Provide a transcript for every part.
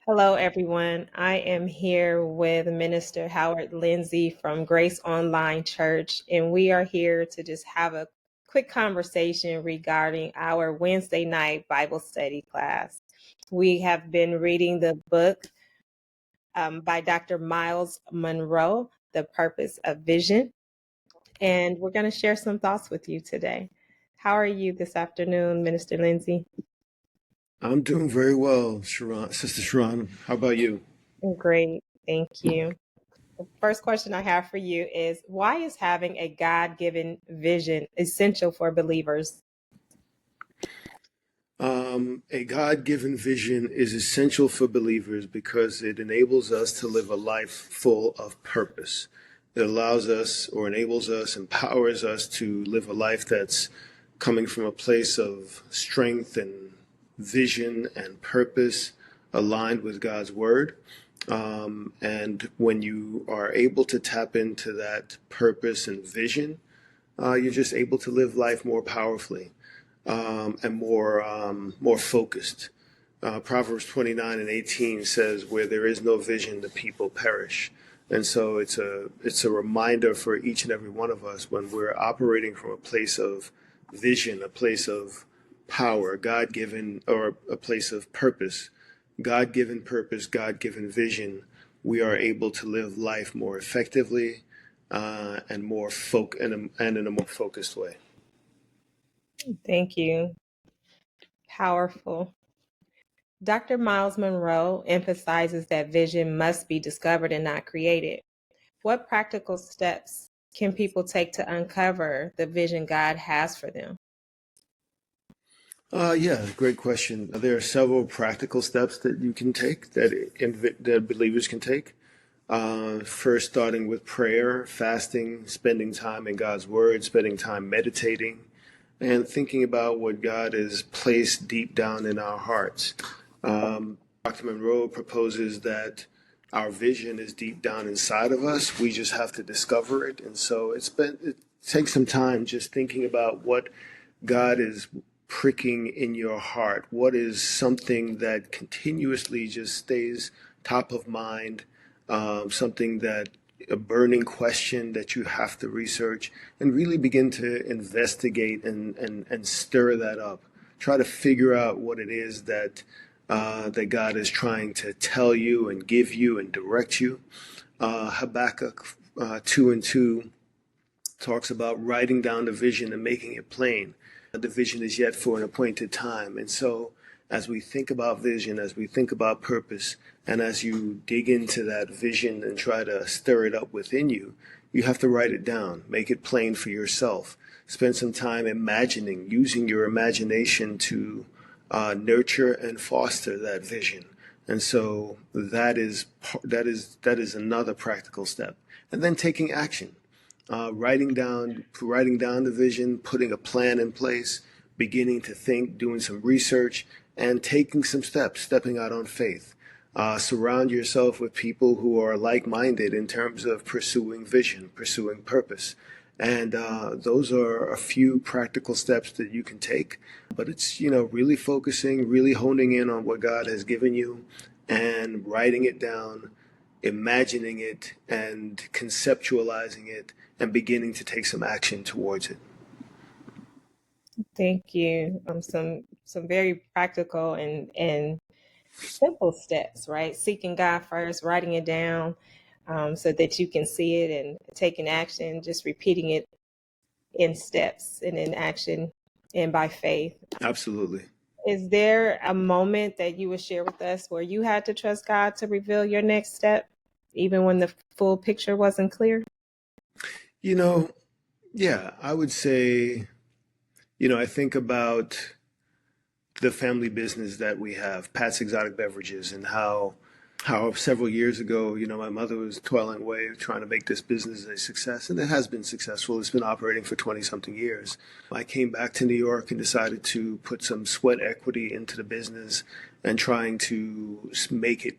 Hello, everyone. I am here with Minister Howard Lindsay from Grace Online Church, and we are here to just have a quick conversation regarding our Wednesday night Bible study class. We have been reading the book by Dr. Myles Munroe, The Purpose of Vision, and we're going to share some thoughts with you today. How are you this afternoon, Minister Lindsay? I'm doing very well, Shiron, Sister Shiron. How about you? Great, thank you. The first question I have for you is why is having a God given vision essential for believers? A God-given vision is essential for believers because it enables us to live a life full of purpose. It allows us or enables us, empowers us to live a life that's coming from a place of strength and vision and purpose aligned with God's word. And when you are able to tap into that purpose and vision, you're just able to live life more powerfully and more focused. Proverbs 29:18 says, "Where there is no vision, the people perish." And so it's a reminder for each and every one of us when we're operating from a place of vision, a place of power, God given, or a place of purpose, God given vision. We are able to live life more effectively and and in a more focused way. Thank you. Powerful. Dr. Miles Monroe emphasizes that vision must be discovered and not created. What practical steps can people take to uncover the vision God has for them? Yeah, great question. There are several practical steps that you can take that believers can take. First, starting with prayer, fasting, spending time in God's Word, spending time meditating, and thinking about what God has placed deep down in our hearts. Dr. Monroe proposes that our vision is deep down inside of us. We just have to discover it. And so it takes some time just thinking about what God is pricking in your heart. What is something that continuously just stays top of mind, something that a burning question that you have to research and really begin to investigate and stir that up. Try to figure out what it is that God is trying to tell you and give you and direct you. Habakkuk 2:2 talks about writing down the vision and making it plain. The vision is yet for an appointed time. And so, as we think about vision, as we think about purpose, and as you dig into that vision and try to stir it up within you, you have to write it down, make it plain for yourself. Spend some time imagining, using your imagination to nurture and foster that vision. And so that is another practical step. And then taking action, writing down the vision, putting a plan in place, beginning to think, doing some research, and taking some steps, stepping out on faith. Surround yourself with people who are like-minded in terms of pursuing vision, pursuing purpose. And those are a few practical steps that you can take. But it's, really focusing, really honing in on what God has given you and writing it down, imagining it and conceptualizing it and beginning to take some action towards it. Thank you. Some very practical and simple steps, right? Seeking God first, writing it down so that you can see it and taking action, just repeating it in steps and in action and by faith. Absolutely. Is there a moment that you would share with us where you had to trust God to reveal your next step, even when the full picture wasn't clear? You know, yeah, I would say, I think about the family business that we have, Pat's Exotic Beverages, and how several years ago, my mother was toiling away trying to make this business a success, and it has been successful. It's been operating for 20 something years. I came back to New York and decided to put some sweat equity into the business and trying to make it,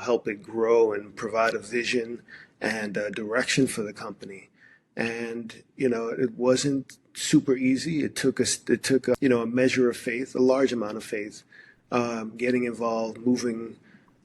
help it grow and provide a vision and a direction for the company. And, it wasn't super easy. It took a measure of faith, a large amount of faith, getting involved, moving,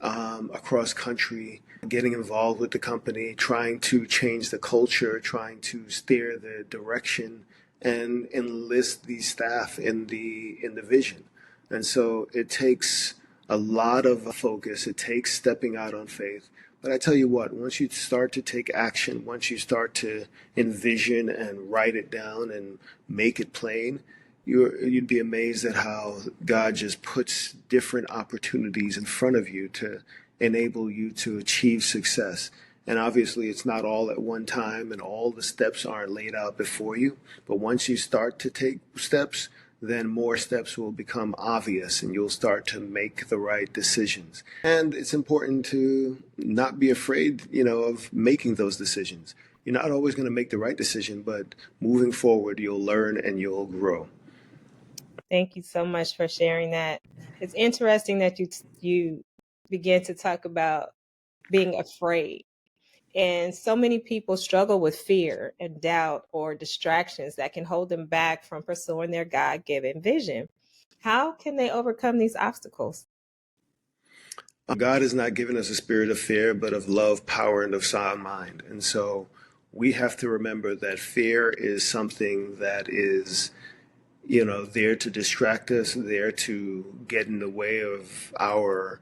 across country, getting involved with the company, trying to change the culture, trying to steer the direction, and enlist the staff in the vision. And so it takes a lot of focus. It takes stepping out on faith. But I tell you what, once you start to take action, once you start to envision and write it down and make it plain, you'd be amazed at how God just puts different opportunities in front of you to enable you to achieve success. And obviously, it's not all at one time, and all the steps aren't laid out before you. But once you start to take steps, then more steps will become obvious and you'll start to make the right decisions. And it's important to not be afraid, of making those decisions. You're not always going to make the right decision, but moving forward, you'll learn and you'll grow. Thank you so much for sharing that. It's interesting that you begin to talk about being afraid. And so many people struggle with fear and doubt or distractions that can hold them back from pursuing their God-given vision. How can they overcome these obstacles? God has not given us a spirit of fear, but of love, power, and of sound mind. And so we have to remember that fear is something that is, there to distract us, there to get in the way of our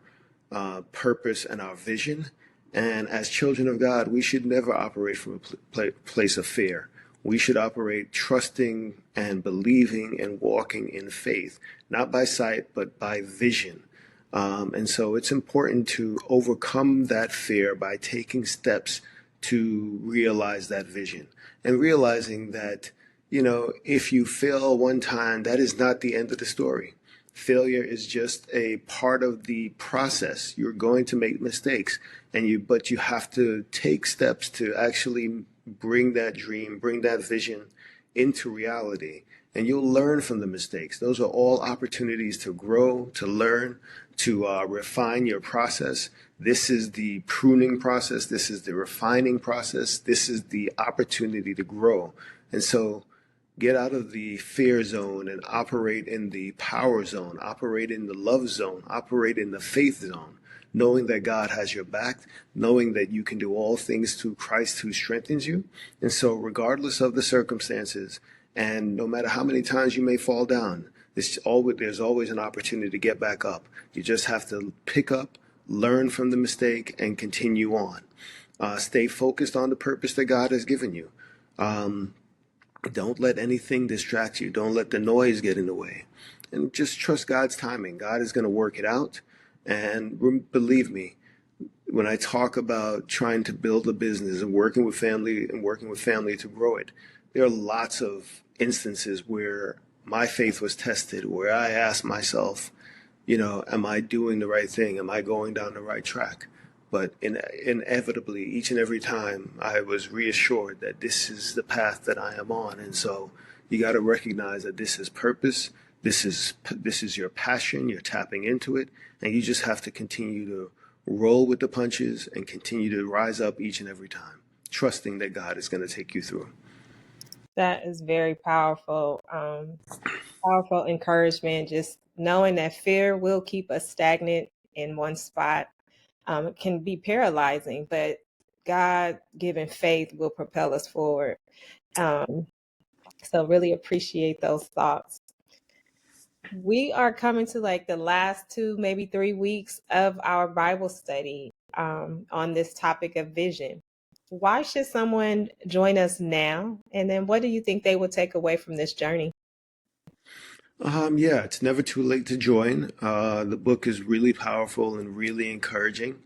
purpose and our vision. And as children of God, we should never operate from a place of fear. We should operate trusting and believing and walking in faith, not by sight, but by vision. And so it's important to overcome that fear by taking steps to realize that vision and realizing that, if you fail one time, that is not the end of the story. Failure is just a part of the process. You're going to make mistakes, but you have to take steps to actually bring that dream, bring that vision into reality. And you'll learn from the mistakes. Those are all opportunities to grow, to learn, to refine your process. This is the pruning process. This is the refining process. This is the opportunity to grow. And so get out of the fear zone and operate in the power zone, operate in the love zone, operate in the faith zone, knowing that God has your back, knowing that you can do all things through Christ who strengthens you. And so regardless of the circumstances, and no matter how many times you may fall down, there's always an opportunity to get back up. You just have to pick up, learn from the mistake, and continue on. Stay focused on the purpose that God has given you. Don't let anything distract you. Don't let the noise get in the way. And just trust God's timing. God is going to work it out. And believe me, when I talk about trying to build a business and working with family to grow it, there are lots of instances where my faith was tested, where I asked myself, am I doing the right thing? Am I going down the right track? But inevitably, each and every time, I was reassured that this is the path that I am on. And so you got to recognize that this is purpose. This is your passion. You're tapping into it. And you just have to continue to roll with the punches and continue to rise up each and every time, trusting that God is going to take you through. That is very powerful. Powerful encouragement. Just knowing that fear will keep us stagnant in one spot. It can be paralyzing, but God-given faith will propel us forward. So really appreciate those thoughts. We are coming to like the last 2, maybe 3 weeks of our Bible study on this topic of vision. Why should someone join us now? And then what do you think they will take away from this journey? Yeah, it's never too late to join. The book is really powerful and really encouraging.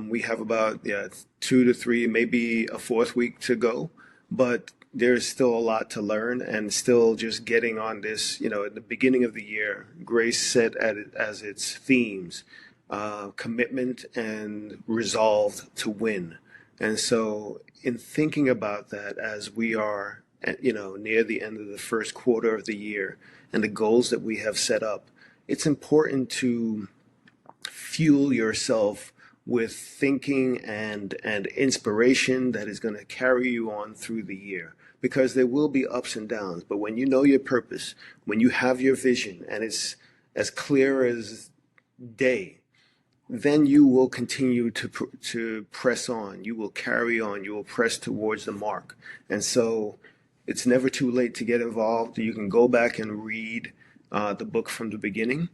We have about 2 to 3, maybe a fourth week to go, but there's still a lot to learn and still just getting on this. At the beginning of the year, Grace set as its themes, commitment and resolved to win. And so in thinking about that as we are, near the end of the first quarter of the year and the goals that we have set up, it's important to fuel yourself with thinking and inspiration that is going to carry you on through the year, because there will be ups and downs. But when you know your purpose, when you have your vision and it's as clear as day, then you will continue to press on. You will carry on. You will press towards the mark. And so it's never too late to get involved. You can go back and read the book from the beginning,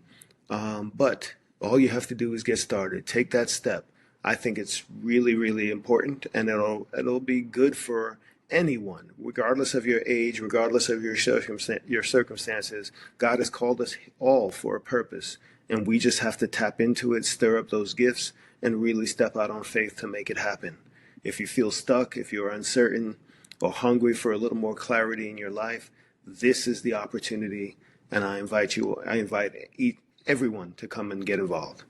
but all you have to do is get started. Take that step. I think it's really, really important, and it'll be good for anyone, regardless of your age, regardless of your circumstances. God has called us all for a purpose, and we just have to tap into it, stir up those gifts, and really step out on faith to make it happen. If you feel stuck, if you're uncertain, or hungry for a little more clarity in your life, this is the opportunity, and I invite everyone to come and get involved.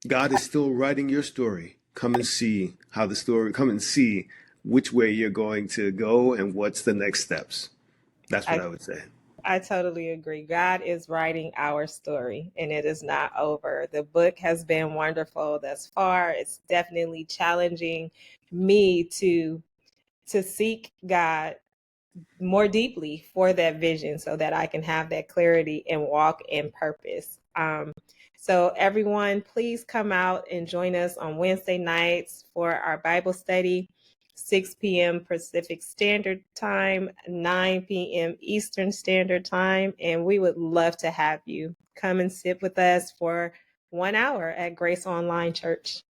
God is still writing your story. Come and see which way you're going to go and what's the next steps. That's what I would say. I totally agree. God is writing our story, and it is not over. The book has been wonderful thus far. It's definitely challenging me to seek God more deeply for that vision so that I can have that clarity and walk in purpose. So everyone, please come out and join us on Wednesday nights for our Bible study, 6 p.m. Pacific Standard Time, 9 p.m. Eastern Standard Time, and we would love to have you come and sit with us for 1 hour at Grace Online Church.